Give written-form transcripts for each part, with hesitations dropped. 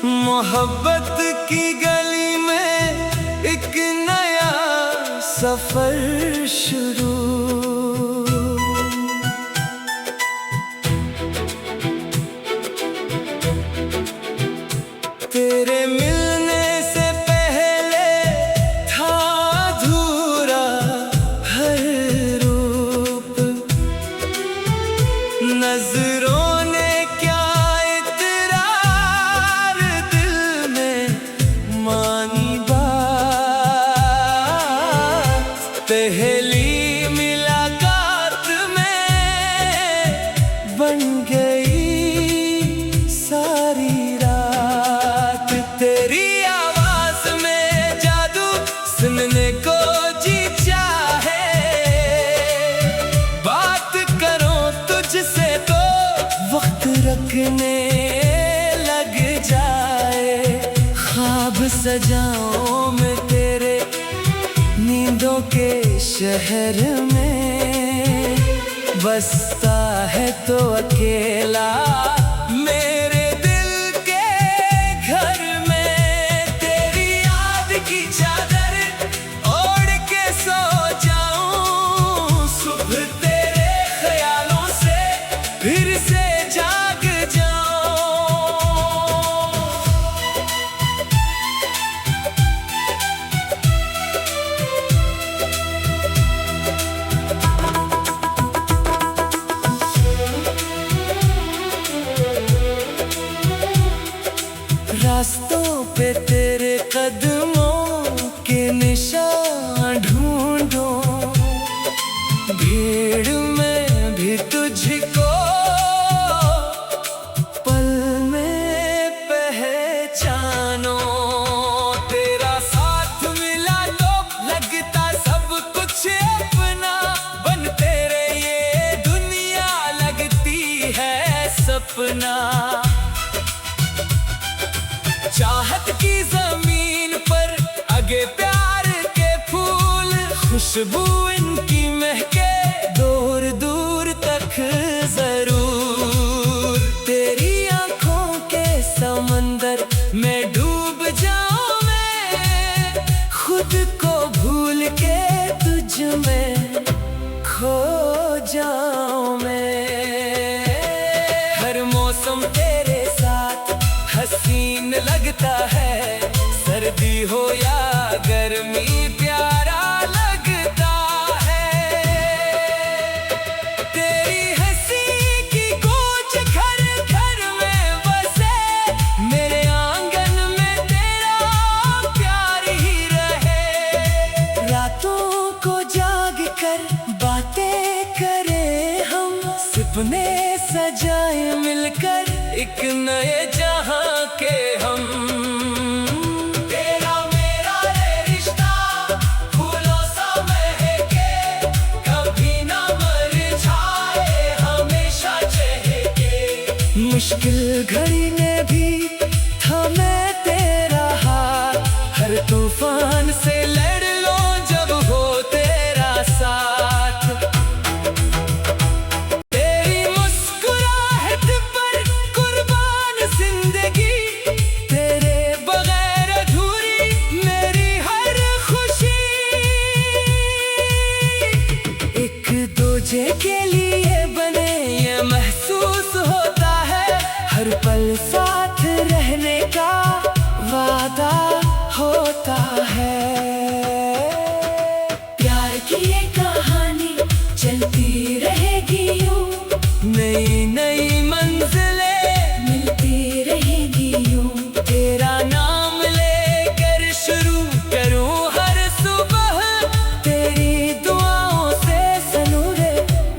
मोहब्बत की गली में एक नया सफर शुरू। तेरे मिलने से पहले था अधूरा हर रूप। नजरों ने क्या इतरार दिल में मानी बात। पहली मुलाकात में बन गई सारी रात। तेरी आवाज में जादू सुनने को जी चाहे। बात करो तुझसे तो वक्त रखने लग जाए। ख्वाब सजाओं में तेरे नींदों के शहर में बसता है तो अकेला मेरे दिल के घर में। तेरी याद की चादर ओढ़ के सो जाऊं। सुबह तेरे ख्यालों से फिर से जाग जाऊं। रास्तों पे तेरे कदमों के निशान ढूंढूं। भीड़ में भी तुझको पल में पहचानो। तेरा साथ मिला तो लगता सब कुछ अपना। बन तेरे ये दुनिया लगती है सपना। चाहत की जमीन पर आगे प्यार के फूल। खुशबू इनकी महके दूर दूर तक जरूर। तेरी आंखों के समंदर में डूब जाऊं मैं। खुद को भूल के तुझ में खो जाऊं मैं। हर मौसम तेरे साथ हसीन लगता है। सर्दी हो या गर्मी प्यारा लगता है। तेरी हंसी की गूंज घर घर में बसे। मेरे आंगन में तेरा प्यार ही रहे। रातों को जाग कर बातें करें हम। सपने सजाए मिलकर एक नए जहां के हम। तेरा मेरा ये रिश्ता फूलों सा महके। कभी ना मर जाए हमेशा चहके। मुश्किल घड़ी में भी थामे तेरा हाथ। हर तूफान से लड़ लो जब हो तेरा साथ। तेरी मुस्कुराहट पर कुर्बान जिंदगी। तेरे बगैर अधूरी मेरी हर खुशी। एक दूजे के लिए बने ये महसूस होता है। हर पल साथ रहने का वादा होता है। प्यार की ये कहानी चलती रहेगी यूं। नई नई मंजिलें मिलती रहेगी यूं। तेरा नाम लेकर शुरू करूं हर सुबह। तेरी दुआओं से सनूरे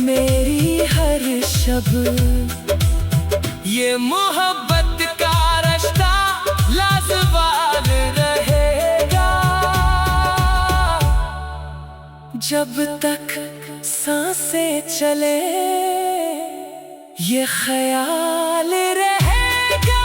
मेरी हर शब। ये मोहब्बत का जब तक सांसें चले ये ख्याल रहेगा।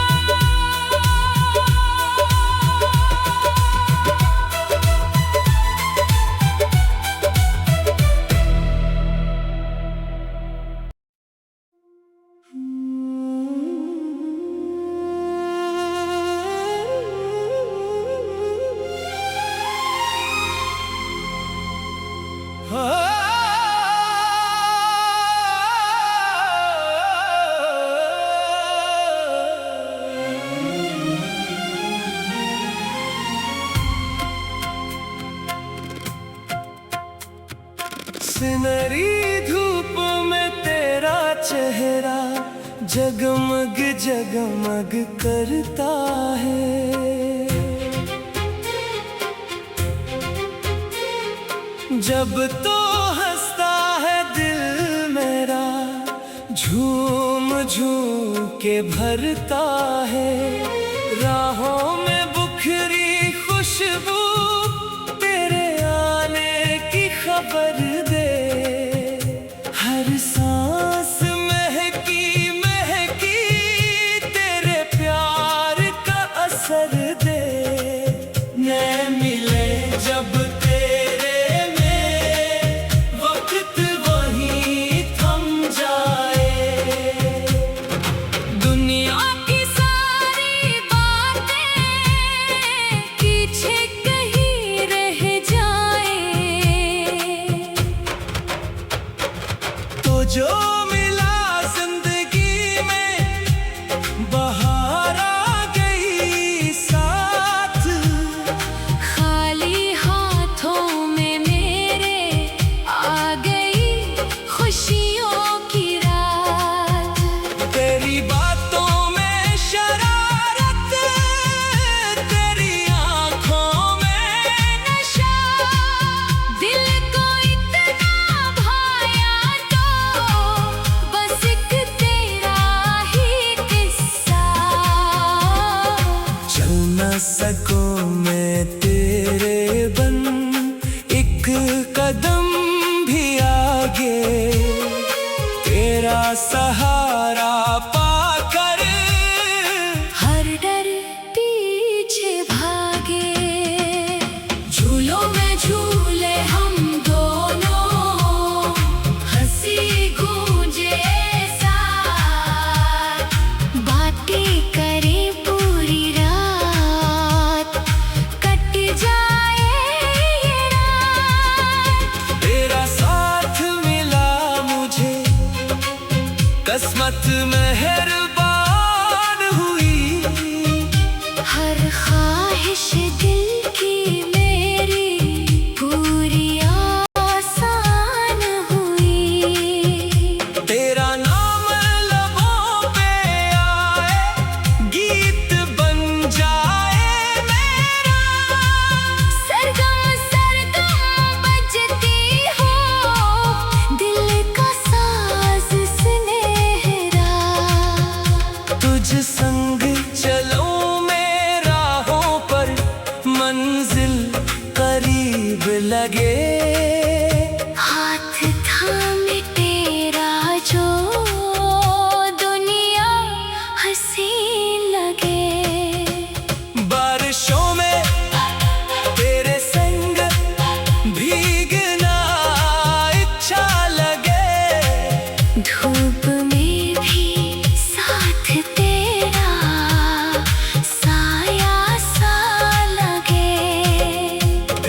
सुनहरी धूप में तेरा चेहरा जगमग जगमग करता है। जब तो हंसता है दिल मेरा झूम झूम के भरता है। राहों में बुखरी खुशबू तेरे आने की खबर दे। हर सांस महकी महकी तेरे प्यार का असर दे। नए मिले जब तेरे में वक्त वहीं थम जाए। दुनिया की सारी बातें पीछे कहीं रह जाए। तो जो मिला जिंदगी में बहार आ गई साथ। खाली हाथों में मेरे आ गई खुशियों की रात। तेरी बातों में शरारत तेरी आंखों में नशा। दिल को इतना भाया तो बस एक तेरा ही किस्सा। चल न सकूं मैं तेरे बन एक कदम भी आगे। तेरा सहारा पाकर हर डर पीछे भागे। झूलों में झूले हम दोनों हंसी गूंजे साथ। बातें करें पूरी रात कट जाए ये रात। तेरा साथ मिला मुझे किस्मत मेहरबान हुई। हर ख्वाहिश दिल की मेरी पूरी आसान हुई। तेरा नाम लबों पे आए गीत बन जाए मेरा। सरगम सरगम बजती हो दिल का साज सुनहरा। तुझ संग चलूं मैं राहों पर मंजिल करीब लगे। हाथ थामे तेरा जो दुनिया हंसी लगे। बारिशों में तेरे संग भीगना अच्छा लगे। धूप में भी साथ तेरा साया सा लगे।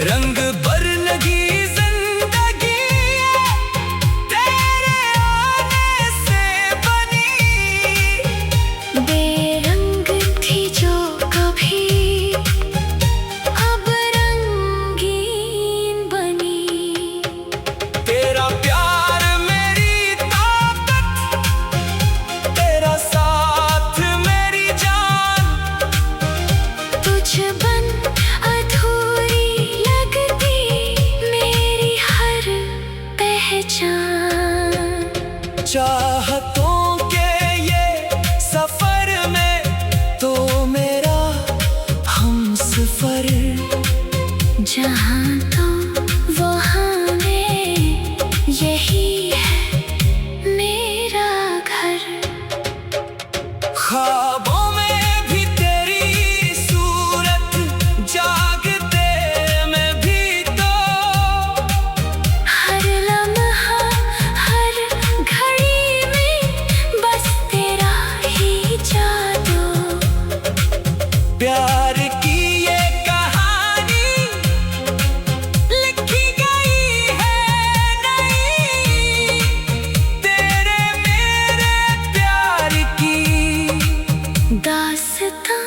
रंग बरनगी जिंदगी तेरे आने से बनी। बेरंग थी जो कभी अब रंगीन बनी। तेरा प्यार मेरी ताकत तेरा साथ मेरी जान। तुझ बन अधूरी लगती मेरी हर पहचान। चाहतों के ये सफर में तो मेरा हम सफर। जहाँ तो वहाँ मेरा दास्तां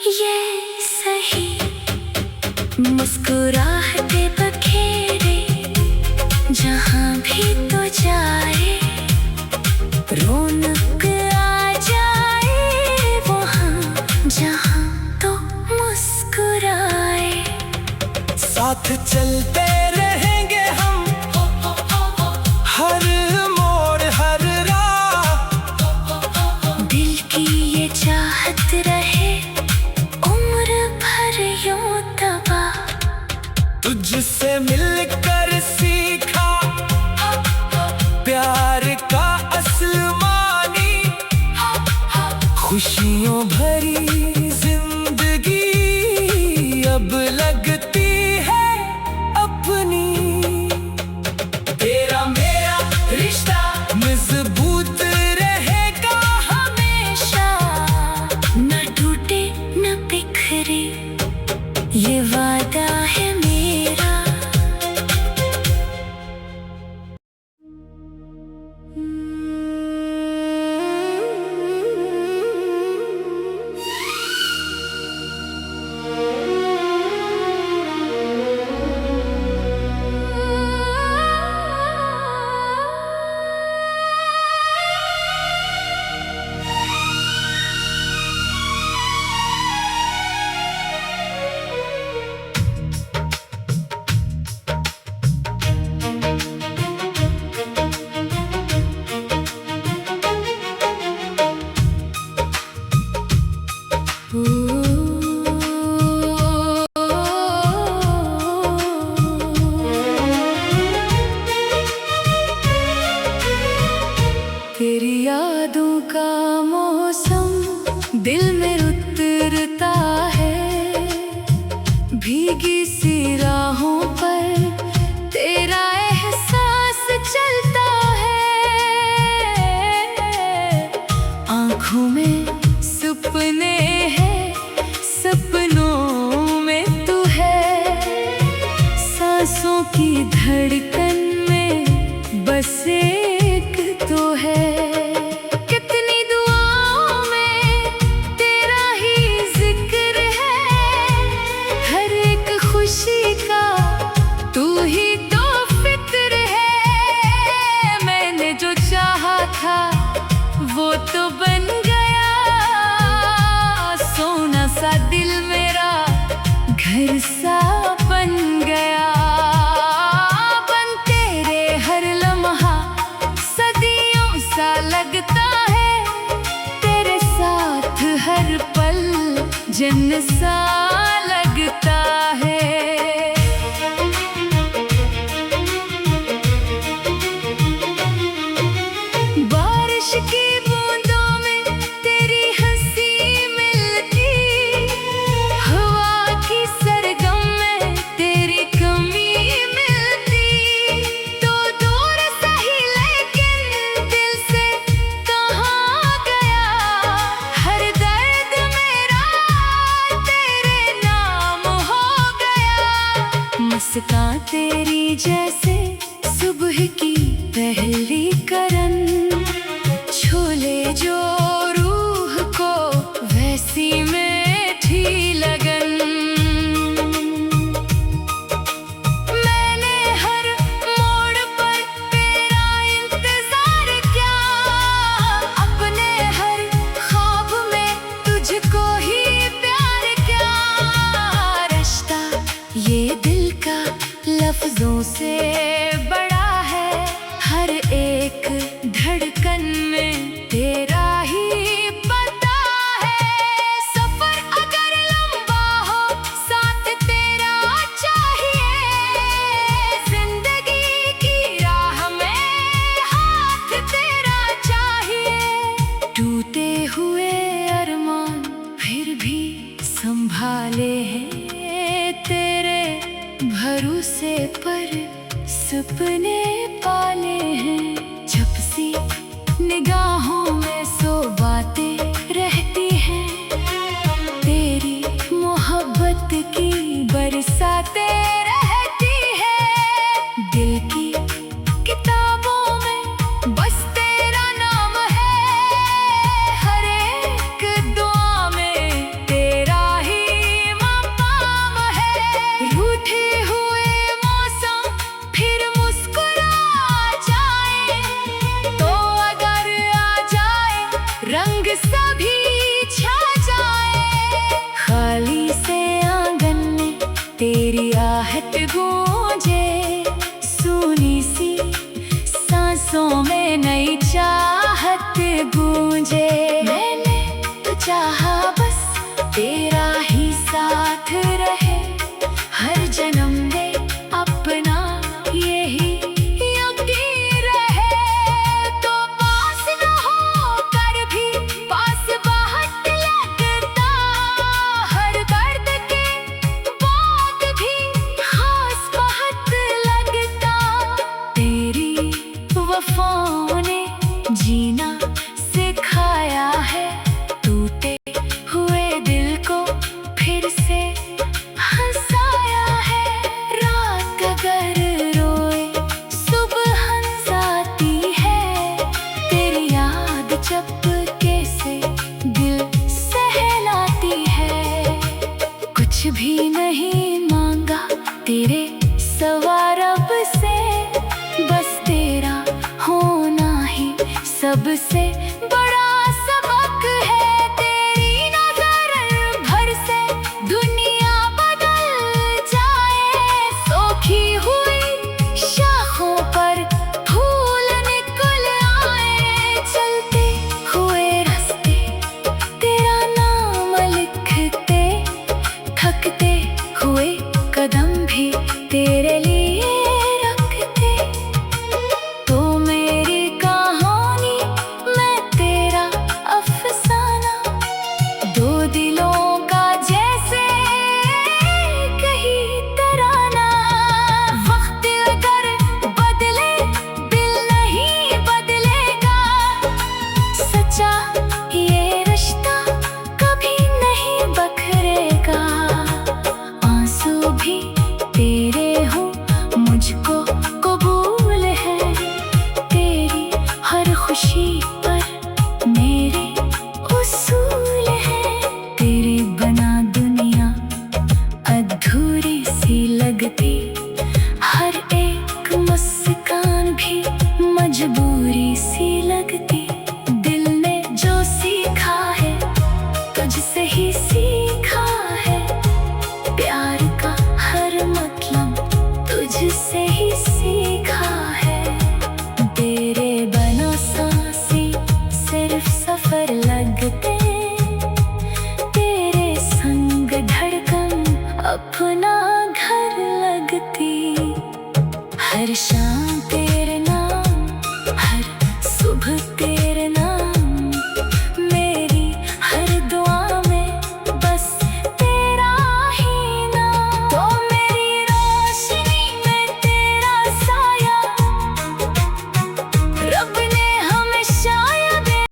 ये सही, मुस्कुराहटे बखेरे जहाँ भी तो जाए, रौनक आ जाए वहाँ जहाँ तो मुस्कुराए। साथ चलते रहेंगे हम हर मोड़ हर राह, दिल की ये चाहत रहे उम्र भर यूं दबा। तुझसे मिलकर सीखा प्यार का असल मानी, खुशियों भरी जिंदगी अब लगती है अपनी। तेरा मेरा रिश्ता मजबूत रहेगा हमेशा, न टूटे न बिखरे ये वादा है मेरा। तेरी यादों का मौसम दिल में उतरता है, भीगी सी राहों पर तेरा एहसास चलता है। आँखों में सपने हैं, सपनों में तू है, सांसों की धड़कन में बस एक तो है। कितनी दुआओं में तेरा ही जिक्र है, हर एक खुशी का तू ही तो फिक्र है। मैंने जो चाहा था वो तो बन गया, सोना सा दिल मेरा घर सा बन गया। लगता है तेरे साथ हर पल जन्नत सा लगता है। बारिश की बूंदों में तेरी हंसी मिलती, हवा की सरगम में तेरी कमी मिलती। तो दूर सही लेकिन दिल से कहाँ गया, हर दर्द मेरा तेरे नाम हो गया। मुस्कान तेरी जैसे सुबह की पहली करन, छोले जो रूह को वैसी मीठी लगन। मैंने हर मोड़ पर तेरा इंतजार किया, अपने हर ख्वाब में तुझको ही प्यार किया। रिश्ता ये दिल का लफ्जों से बड़ा है, हर एक धड़कन में तेरा ही पता है। सफर अगर लंबा हो साथ तेरा चाहिए, जिंदगी की राह में हाथ तेरा चाहिए। टूटे हुए अरमान फिर भी संभाले हैं तेरे भरोसे पर सपने पाले हैं। झपसी निगाहों में सो बातें रहती हैं, तेरी मोहब्बत की बरसातें रहती हैं। दिल की किताबों में बस तेरा नाम है, हर एक दुआ गूंजे। मैंने तो चाहा बस तेरा ही साथ रहे, हर जन्म में अपना यही यकीन रहे। तो पास न हो कर भी पास बहुत लगता, हर दर्द के बाद भी खास बहुत लगता। तेरी वफाओं ने जीना सिखाया है, टूटे हुए दिल को फिर से हंसाया है। रात अगर रोए सुबह हंस आती है, तेरी याद चपके से दिल सहलाती है। कुछ भी नहीं मांगा तेरे सवा रब से, बस तेरा होना ही सबसे बड़ा सबक है। तेरी नजर भर से दुनिया बदल जाए, सूखी हुई शाखों पर फूल निकल आए। चलते हुए रास्ते तेरा नाम लिखते, थकते हुए कदम भी तेरे लिए रखते। तो मेरी कहानी, मैं तेरा अफसाना, दो दिलों का जैसे कहीं तराना। वक्त अगर बदले दिल नहीं बदलेगा, सच्चा ये रिश्ता कभी नहीं बखरेगा। आंसू भी तेरे हो मुझको कबूल है, तेरी हर खुशी पर मेरे उसूल है। तेरे बना दुनिया अधूरी सी लगती, हर एक मुस्कान भी मजबूरी सी लगती। दिल ने जो सीखा है तुझसे ही सीखा है, प्यार का हर मतलब तुझसे ही सीखा है। तेरे बना सांसें सिर्फ सफर लगते, तेरे संग धड़कन अपना घर लगती। हर शाम